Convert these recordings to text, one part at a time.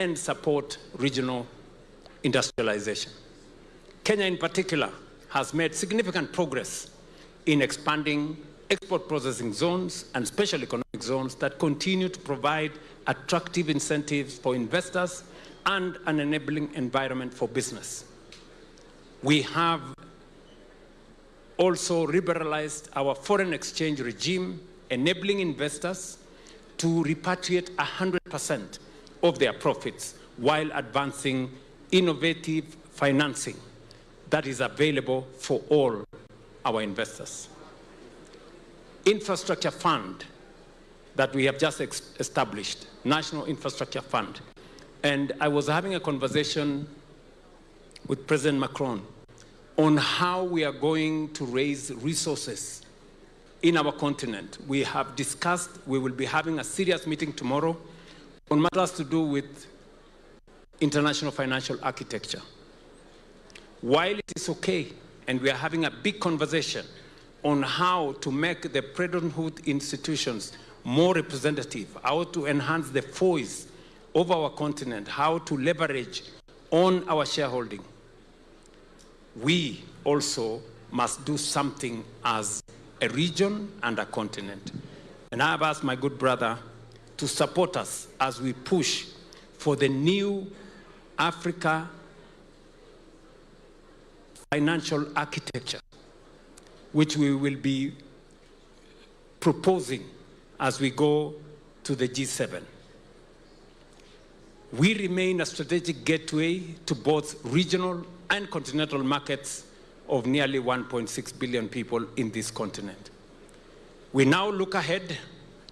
and support regional industrialization. Kenya in particular has made significant progress in expanding export processing zones and special economic zones that continue to provide attractive incentives for investors and an enabling environment for business. We have also liberalized our foreign exchange regime, enabling investors to repatriate 100% of their profits while advancing innovative financing that is available for all our investors. Infrastructure fund that we have just established, National Infrastructure Fund. And I was having a conversation with President Macron on how we are going to raise resources in our continent. We have discussed, we will be having a serious meeting tomorrow on matters to do with international financial architecture. While it is okay, and we are having a big conversation on how to make the Bretton Woods institutions more representative, how to enhance the voice of our continent, how to leverage on our shareholding, we also must do something as a region and a continent. And I have asked my good brother to support us as we push for the new Africa financial architecture, which we will be proposing as we go to the G7. We remain a strategic gateway to both regional and continental markets of nearly 1.6 billion people in this continent. We now look ahead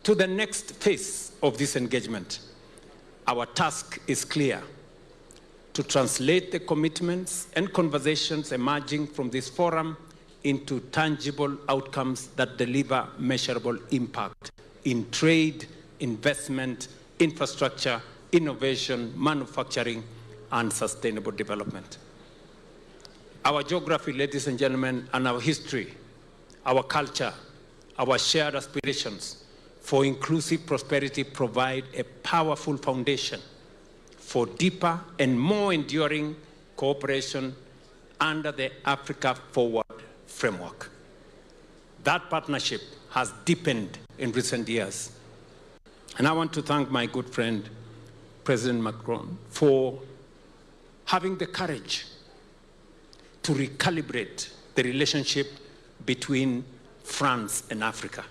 to the next phase of this engagement. Our task is clear: to translate the commitments and conversations emerging from this forum into tangible outcomes that deliver measurable impact in trade, investment, infrastructure, innovation, manufacturing, and sustainable development. Our geography, ladies and gentlemen, and our history, our culture, our shared aspirations for inclusive prosperity provide a powerful foundation for deeper and more enduring cooperation under the Africa Forward framework. That partnership has deepened in recent years. And I want to thank my good friend, President Macron, for having the courage to recalibrate the relationship between France and Africa.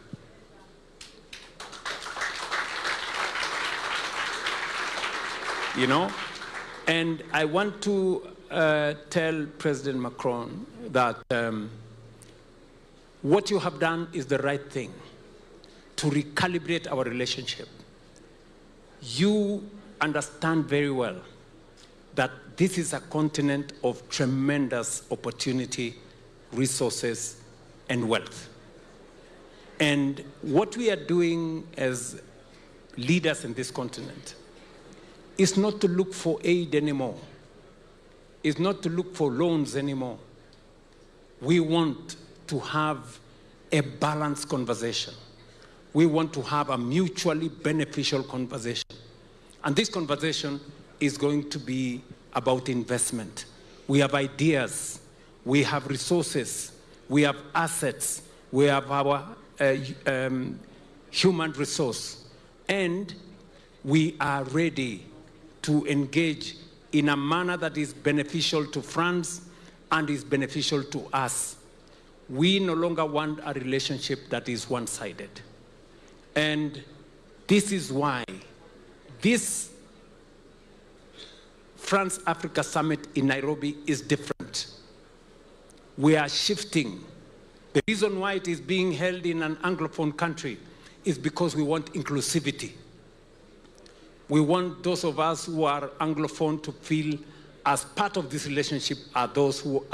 You know, and I want to tell President Macron that what you have done is the right thing to recalibrate our relationship. You understand very well that this is a continent of tremendous opportunity, resources, and wealth. And what we are doing as leaders in this continent is not to look for aid anymore. It's not to look for loans anymore. We want to have a balanced conversation. We want to have a mutually beneficial conversation. And this conversation is going to be about investment. We have ideas, we have resources, we have assets, we have our human resource, and we are ready to engage in a manner that is beneficial to France and is beneficial to us. We no longer want a relationship that is one-sided. And this is why this France-Africa Summit in Nairobi is different. We are shifting. The reason why it is being held in an Anglophone country is because we want inclusivity. We want those of us who are Anglophone to feel as part of this relationship as those who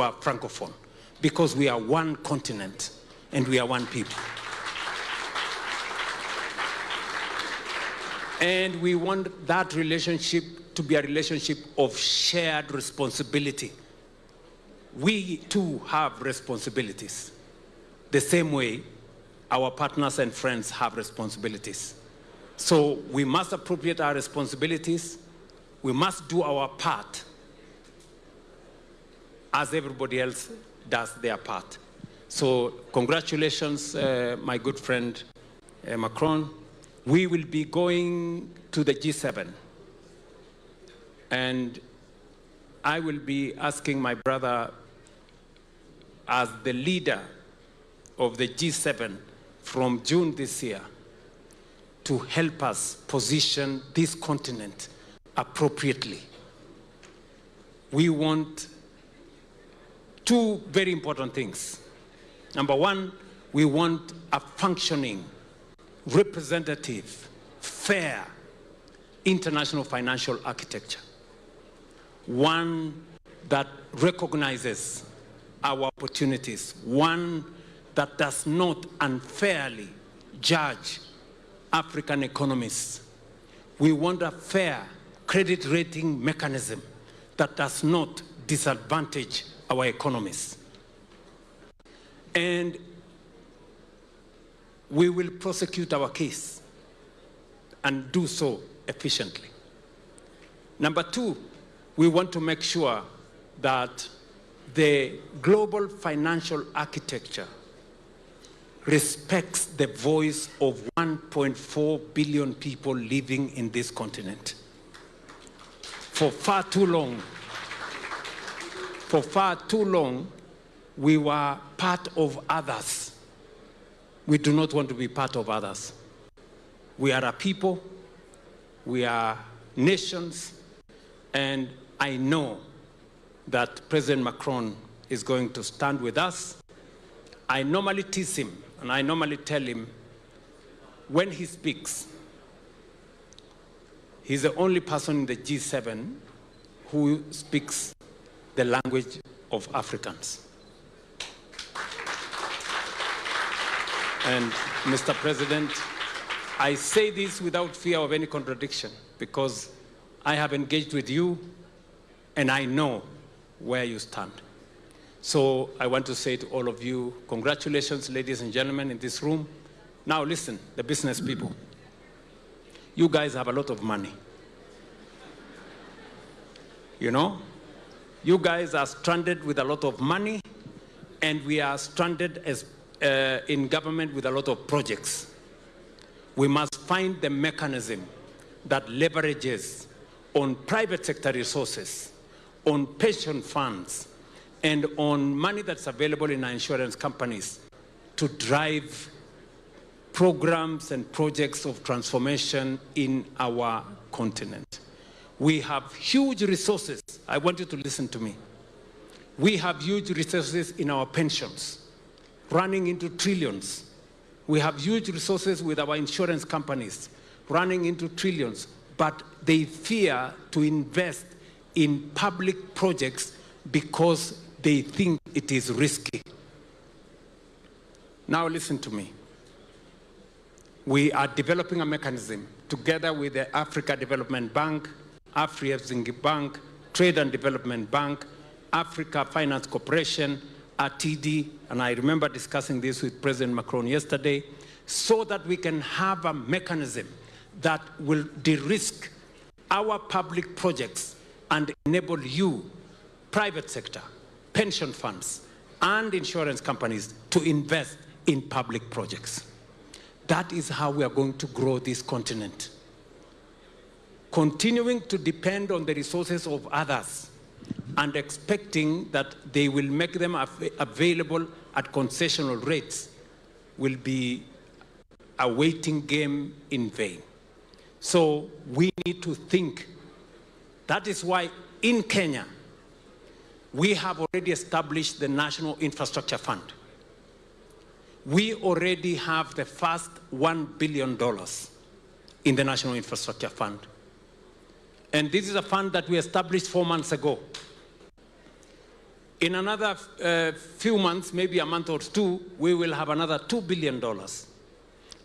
are Francophone, because we are one continent and we are one people. And we want that relationship to be a relationship of shared responsibility. We too have responsibilities, the same way our partners and friends have responsibilities. So we must appropriate our responsibilities we must do our part as everybody else does their part. So congratulations, my good friend Macron. We will be going to the G7. And I will be asking my brother, as the leader of the G7 from June this year, to help us position this continent appropriately. We want two very important things. Number one, we want a functioning, representative, fair, international financial architecture. One that recognizes our opportunities. One that does not unfairly judge African economies. We want a fair credit rating mechanism that does not disadvantage our economies. And we will prosecute our case and do so efficiently. Number two, we want to make sure that the global financial architecture respects the voice of 1.4 billion people living in this continent. For far too long, we were part of others. We do not want to be part of others. We are a people, we are nations, and I know that President Macron is going to stand with us. I normally tease him, and I normally tell him, when he speaks, he's the only person in the G7 who speaks the language of Africans. And Mr. President, I say this without fear of any contradiction, because I have engaged with you and I know where you stand. So I want to say to all of you, congratulations, ladies and gentlemen in this room. Now listen, the business people. You guys have a lot of money. You know? You guys are stranded with a lot of money, and we are stranded as in government with a lot of projects. We must find the mechanism that leverages on private sector resources, on pension funds, and on money that's available in our insurance companies to drive programs and projects of transformation in our continent. We have huge resources. I want you to listen to me. We have huge resources in our pensions, running into trillions. We have huge resources with our insurance companies, running into trillions, but they fear to invest in public projects because they think it is risky. Now listen to me. We are developing a mechanism together with the Africa Development Bank, Afrexim Bank, Trade and Development Bank, Africa Finance Corporation, RTD, and I remember discussing this with President Macron yesterday, so that we can have a mechanism that will de-risk our public projects and enable you, private sector, pension funds, and insurance companies to invest in public projects. That is how we are going to grow this continent. Continuing to depend on the resources of others and expecting that they will make them available at concessional rates will be a waiting game in vain. So we need to think. That is why in Kenya, we have already established the National Infrastructure Fund. We already have the first $1 billion in the National Infrastructure Fund. And this is a fund that we established 4 months ago. In another few months, maybe a month or two, we will have another $2 billion.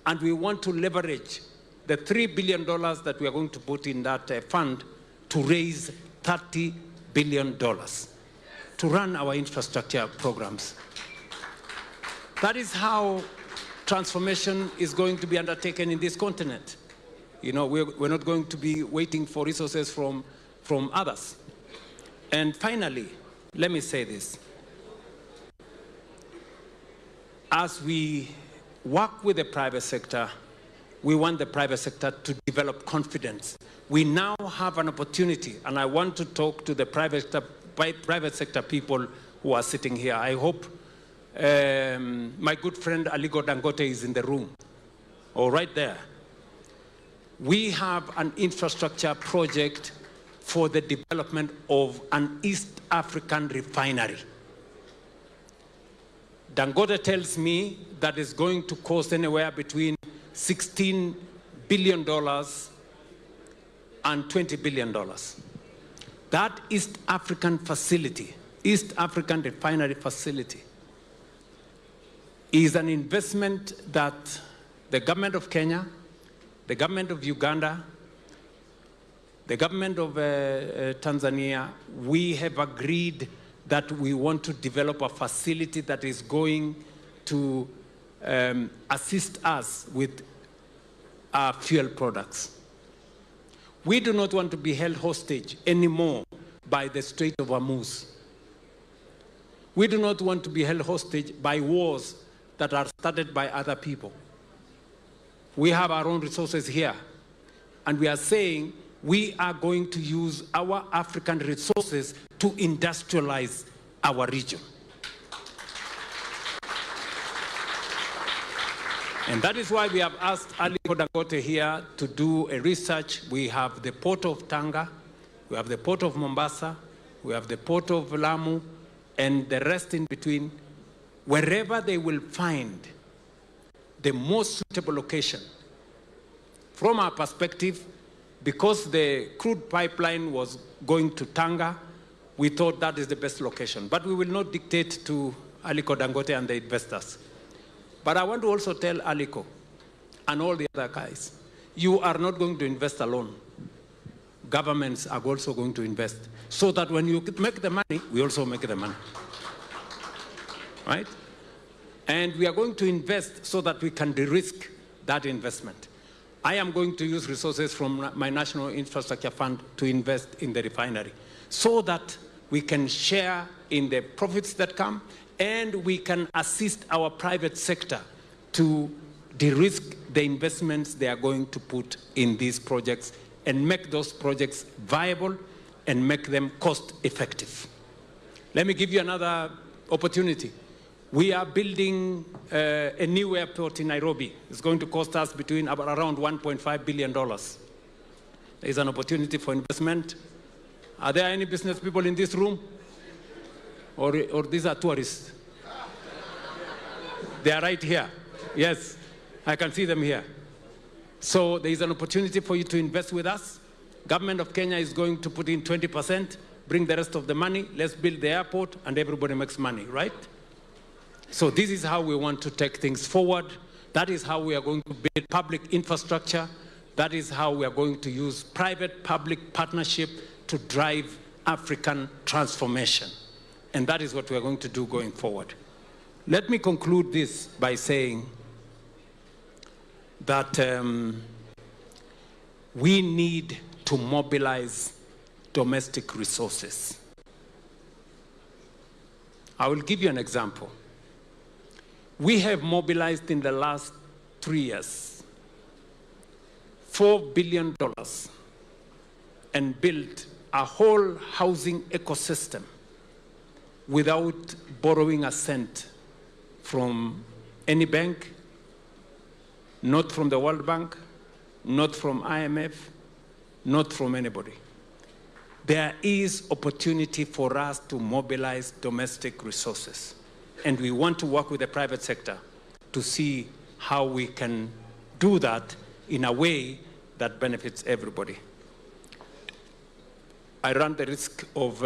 And we want to leverage the $3 billion that we are going to put in that fund to raise $30 billion to run our infrastructure programs. That is how transformation is going to be undertaken in this continent. You know, we're not going to be waiting for resources from from others. And finally, let me say this. As we work with the private sector, we want the private sector to develop confidence. We now have an opportunity, and I want to talk to the private sector people who are sitting here. I hope my good friend Aliko Dangote is in the room, or right there. We have an infrastructure project for the development of an East African refinery. Dangote tells me that it's going to cost anywhere between $16 billion and $20 billion. That East African facility, East African refinery facility, is an investment that the government of Kenya, the government of Uganda, the government of Tanzania, we have agreed that we want to develop a facility that is going to assist us with our fuel products. We do not want to be held hostage anymore by the Strait of Hormuz. We do not want to be held hostage by wars that are started by other people. We have our own resources here, and we are saying we are going to use our African resources to industrialize our region. And that is why we have asked Aliko Dangote here to do a research. We have the port of Tanga, we have the port of Mombasa, we have the port of Lamu, and the rest in between. Wherever they will find the most suitable location. From our perspective, because the crude pipeline was going to Tanga, we thought that is the best location. But we will not dictate to Aliko Dangote and the investors. But I want to also tell Aliko and all the other guys, you are not going to invest alone. Governments are also going to invest, so that when you make the money, we also make the money. Right? And we are going to invest so that we can de-risk that investment. I am going to use resources from my National Infrastructure Fund to invest in the refinery, so that we can share in the profits that come, and we can assist our private sector to de-risk the investments they are going to put in these projects and make those projects viable and make them cost-effective. Let me give you another opportunity. We are building a new airport in Nairobi. It's going to cost us around $1.5 billion. There is an opportunity for investment. Are there any business people in this room? Or these are tourists? They are right here. Yes, I can see them here. So there is an opportunity for you to invest with us. Government of Kenya is going to put in 20%, bring the rest of the money, let's build the airport, and everybody makes money, right? So this is how we want to take things forward. That is how we are going to build public infrastructure. That is how we are going to use private-public partnership to drive African transformation. And that is what we are going to do going forward. Let me conclude this by saying that we need to mobilize domestic resources. I will give you an example. We have mobilized in the last 3 years $4 billion and built a whole housing ecosystem without borrowing a cent from any bank, not from the World Bank, not from IMF, not from anybody. There is opportunity for us to mobilize domestic resources. And we want to work with the private sector to see how we can do that in a way that benefits everybody. I run the risk of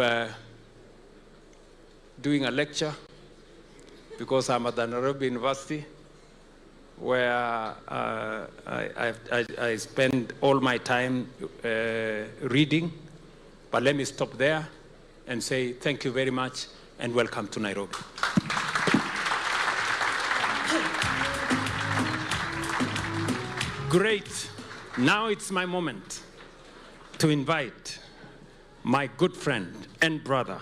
doing a lecture because I'm at the Nairobi University, where I spend all my time reading. But let me stop there and say thank you very much and welcome to Nairobi. Great. Now it's my moment to invite my good friend and brother,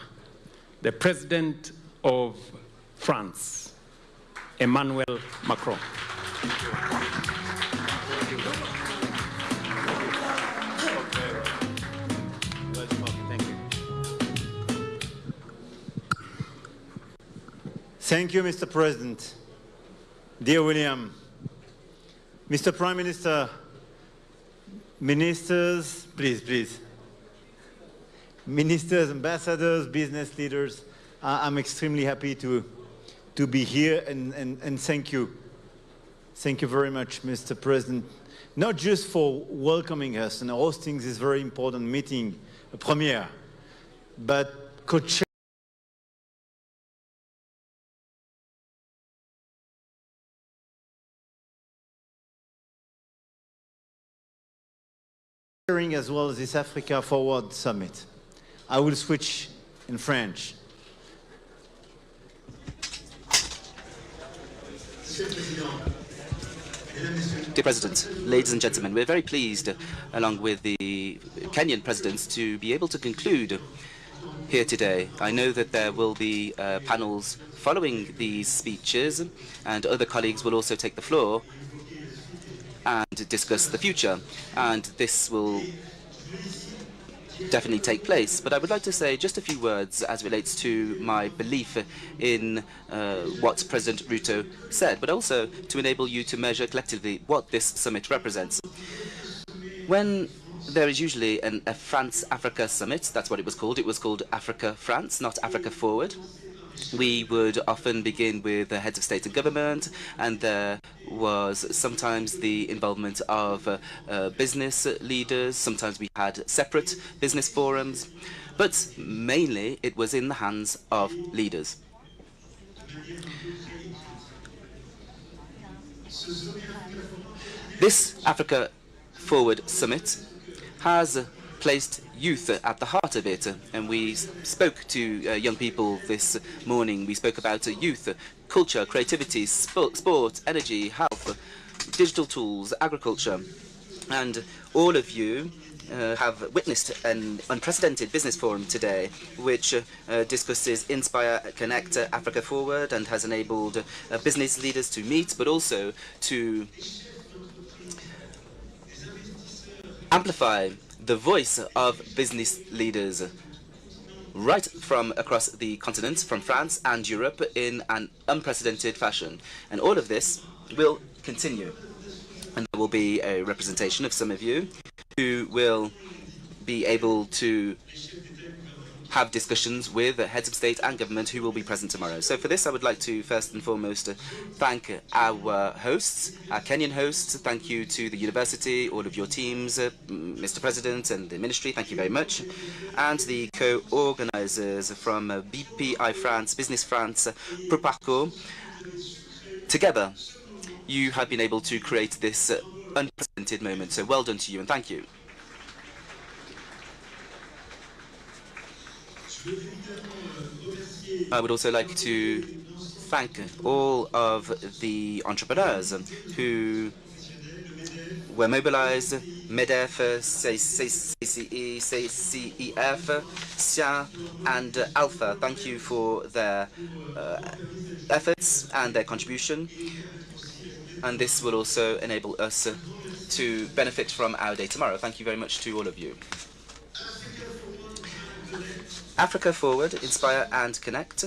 the President of France, Emmanuel Macron. Thank you, Mr. President. Dear William, Mr. Prime Minister, ministers, please. Ministers, ambassadors, business leaders, I'm extremely happy to be here and thank you. Thank you very much, Mr. President, not just for welcoming us and hosting this very important meeting, a premiere, but co-chairing as well as this Africa Forward Summit. I will switch in French. Dear President, ladies and gentlemen, we're very pleased, along with the Kenyan presidents, to be able to conclude here today. I know that there will be panels following these speeches, and other colleagues will also take the floor and discuss the future, and this will definitely take place. But I would like to say just a few words as relates to my belief in what President Ruto said, but also to enable you to measure collectively what this summit represents. When there is usually a France-Africa summit, that's what it was called Africa-France, not Africa Forward. We would often begin with the heads of state and government, and there was sometimes the involvement of business leaders. Sometimes we had separate business forums, but mainly it was in the hands of leaders. This Africa Forward Summit has placed youth at the heart of it, and we spoke to young people this morning. We spoke about youth, culture, creativity, sport, energy, health, digital tools, agriculture, and all of you have witnessed an unprecedented business forum today, which discusses Inspire, Connect, Africa Forward, and has enabled business leaders to meet, but also to amplify the voice of business leaders right from across the continent, from France and Europe, in an unprecedented fashion. And all of this will continue. And there will be a representation of some of you who will be able to have discussions with the heads of state and government who will be present tomorrow. So for this, I would like to first and foremost thank our hosts, our Kenyan hosts. Thank you to the university, all of your teams, Mr. President and the ministry, thank you very much. And the co-organizers from BPI France, Business France, Proparco. Together, you have been able to create this unprecedented moment. So well done to you and thank you. I would also like to thank all of the entrepreneurs who were mobilized, MEDEF, CCE, CCEF, SIA, and Alpha. Thank you for their efforts and their contribution. And this will also enable us to benefit from our day tomorrow. Thank you very much to all of you. Africa Forward, Inspire and Connect.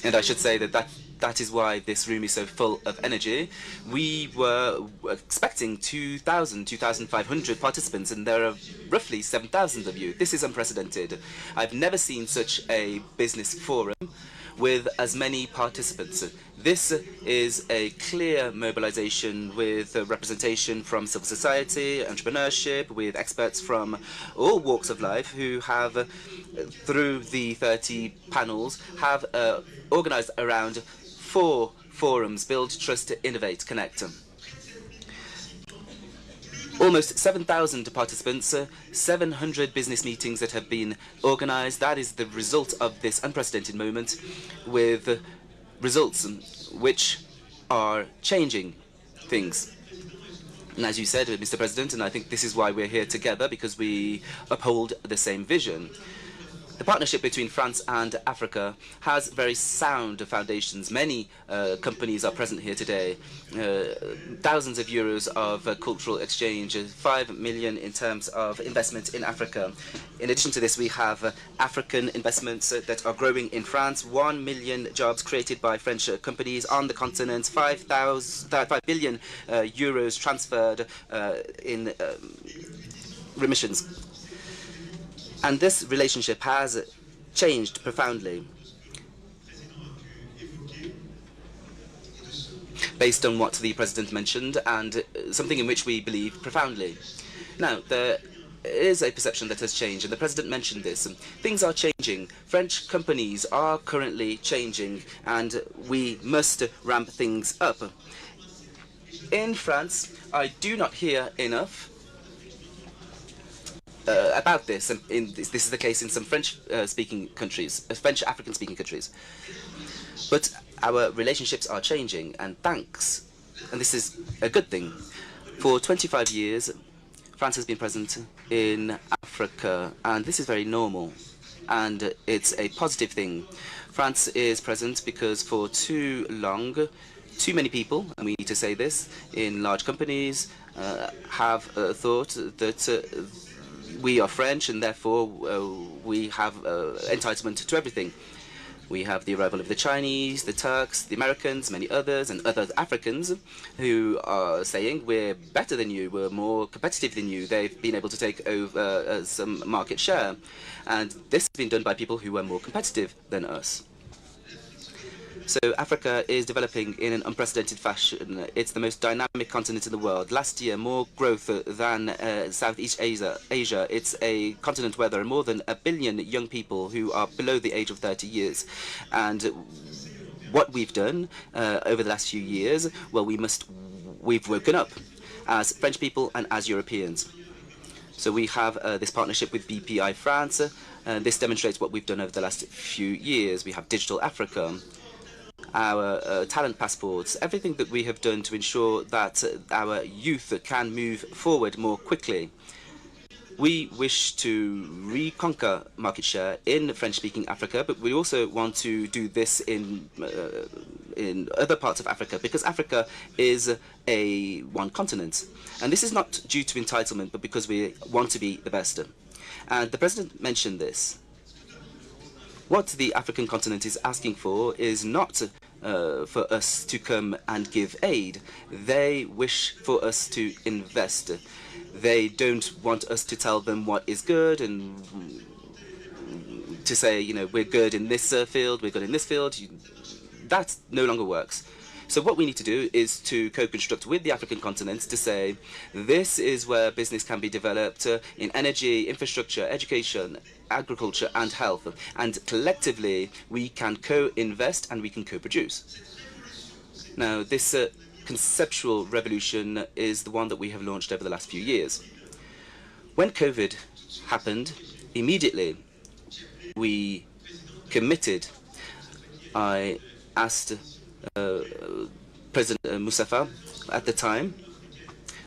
And I should say that is why this room is so full of energy. We were expecting 2,000, 2,500 participants, and there are roughly 7,000 of you. This is unprecedented. I've never seen such a business forum with as many participants. This is a clear mobilization with representation from civil society, entrepreneurship, with experts from all walks of life who have, through the 30 panels, have organized around 4 forums: Build, Trust, Innovate, Connect. Almost 7,000 participants, 700 business meetings that have been organized. That is the result of this unprecedented moment, with results which are changing things. And as you said, Mr. President, and I think this is why we're here together, because we uphold the same vision. The partnership between France and Africa has very sound foundations. Many companies are present here today. Thousands of euros of cultural exchange, 5 million in terms of investment in Africa. In addition to this, we have African investments that are growing in France, 1 million jobs created by French companies on the continent, 5 billion euros transferred in remissions. And this relationship has changed profoundly based on what the President mentioned, and something in which we believe profoundly. Now, there is a perception that has changed, and the President mentioned this. Things are changing. French companies are currently changing, and we must ramp things up. In France, I do not hear enough about this, and this is the case in some French-speaking countries, French African-speaking countries. But our relationships are changing, and thanks, and this is a good thing. For 25 years, France has been present in Africa, and this is very normal, and it's a positive thing. France is present because for too long, too many people, and we need to say this, in large companies have thought that we are French, and therefore we have entitlement to everything. We have the arrival of the Chinese, the Turks, the Americans, many others, and other Africans who are saying we're better than you, we're more competitive than you. They've been able to take over some market share. And this has been done by people who are more competitive than us. So Africa is developing in an unprecedented fashion. It's the most dynamic continent in the world. Last year, more growth than Southeast Asia. It's a continent where there are more than 1 billion young people who are below the age of 30 years. And what we've done over the last few years, well, we've woken up as French people and as Europeans. So we have this partnership with BPI France. This demonstrates what we've done over the last few years. We have Digital Africa, our talent passports, everything that we have done to ensure that our youth can move forward more quickly. We wish to reconquer market share in French-speaking Africa, but we also want to do this in other parts of Africa, because Africa is one continent. And this is not due to entitlement, but because we want to be the best. And the President mentioned this. What the African continent is asking for is not for us to come and give aid. They wish for us to invest. They don't want us to tell them what is good and to say, you know, we're good in this field, we're good in this field. That no longer works. So what we need to do is to co-construct with the African continent to say, this is where business can be developed in energy, infrastructure, education, agriculture and health. And collectively, we can co-invest and we can co-produce. Now, this conceptual revolution is the one that we have launched over the last few years. When COVID happened, immediately we committed. I asked President Moustapha at the time.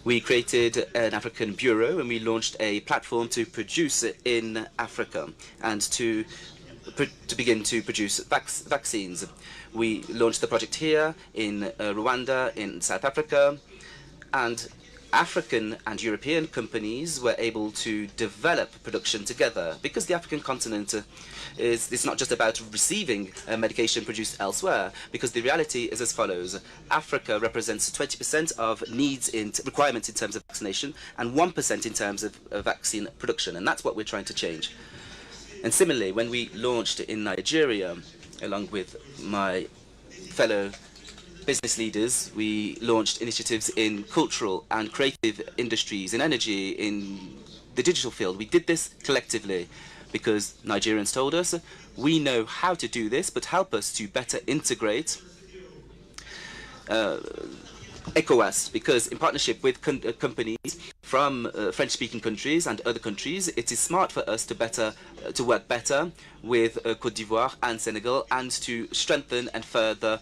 We created an African bureau and we launched a platform to produce in Africa and to begin to produce vaccines. We launched the project here in Rwanda, in South Africa, and African and European companies were able to develop production together, because the African continent it's not just about receiving medication produced elsewhere, because the reality is as follows. Africa represents 20% of requirements in terms of vaccination and 1% in terms of vaccine production, and that's what we're trying to change. And similarly, when we launched in Nigeria, along with my fellow business leaders, we launched initiatives in cultural and creative industries, in energy, in the digital field. We did this collectively because Nigerians told us, we know how to do this, but help us to better integrate ECOWAS, because in partnership with companies from French-speaking countries and other countries, it is smart for us to work better with Côte d'Ivoire and Senegal, and to strengthen and further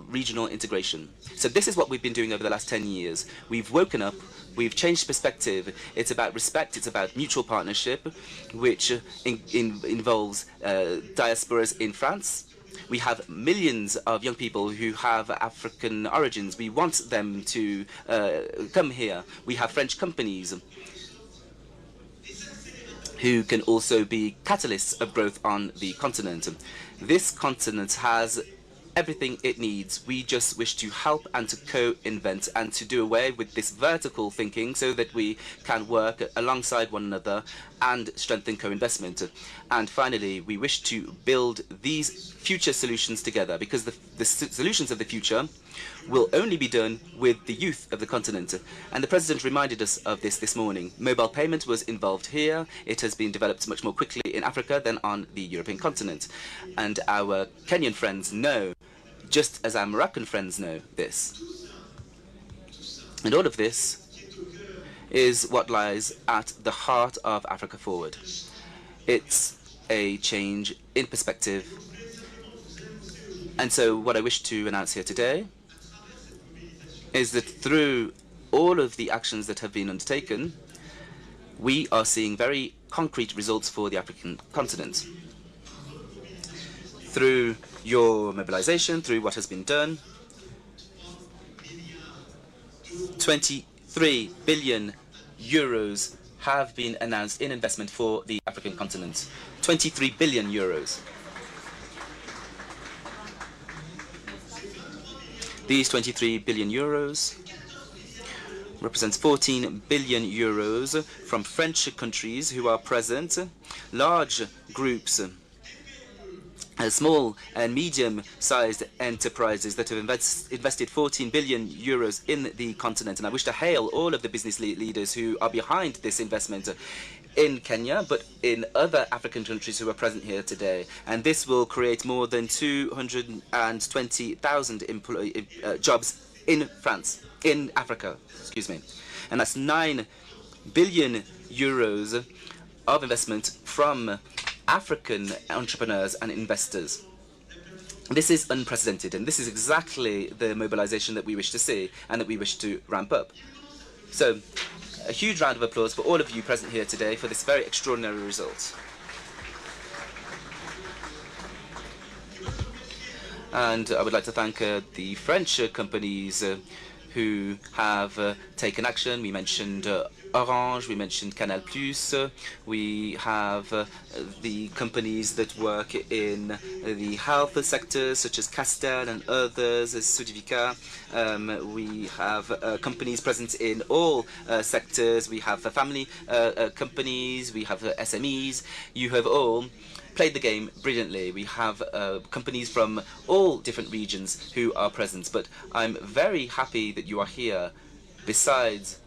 regional integration. So this is what we've been doing over the last 10 years. We've woken up, We've changed perspective. It's about respect. It's about mutual partnership, which involves diasporas in France. We have millions of young people who have African origins. We want them to come here. We have French companies who can also be catalysts of growth on the continent. This continent has everything it needs. We just wish to help and to co-invent and to do away with this vertical thinking so that we can work alongside one another and strengthen co-investment. And finally, we wish to build these future solutions together, because the solutions of the future will only be done with the youth of the continent. And the President reminded us of this morning. Mobile payment was involved here. It has been developed much more quickly in Africa than on the European continent. And our Kenyan friends know, just as our Moroccan friends know this. And all of this is what lies at the heart of Africa Forward. It's a change in perspective. And so what I wish to announce here today is that through all of the actions that have been undertaken, we are seeing very concrete results for the African continent. Through your mobilization, through what has been done, 23 billion euros have been announced in investment for the African continent. 23 billion euros. These 23 billion euros represents 14 billion euros from French countries who are present, large groups, small and medium-sized enterprises that have invested 14 billion euros in the continent. And I wish to hail all of the business leaders who are behind this investment in Kenya, but in other African countries who are present here today. And this will create more than 220,000 jobs in Africa, excuse me. And that's 9 billion euros of investment from African entrepreneurs and investors. This is unprecedented, and this is exactly the mobilization that we wish to see and that we wish to ramp up. So, a huge round of applause for all of you present here today for this very extraordinary result. And I would like to thank the French companies who have taken action. We mentioned Orange, we mentioned Canal+, we have the companies that work in the health sector, such as Castel and others, as Sudivica. We have companies present in all sectors. We have family companies, we have SMEs. You have all played the game brilliantly. We have companies from all different regions who are present, but I'm very happy that you are here. Besides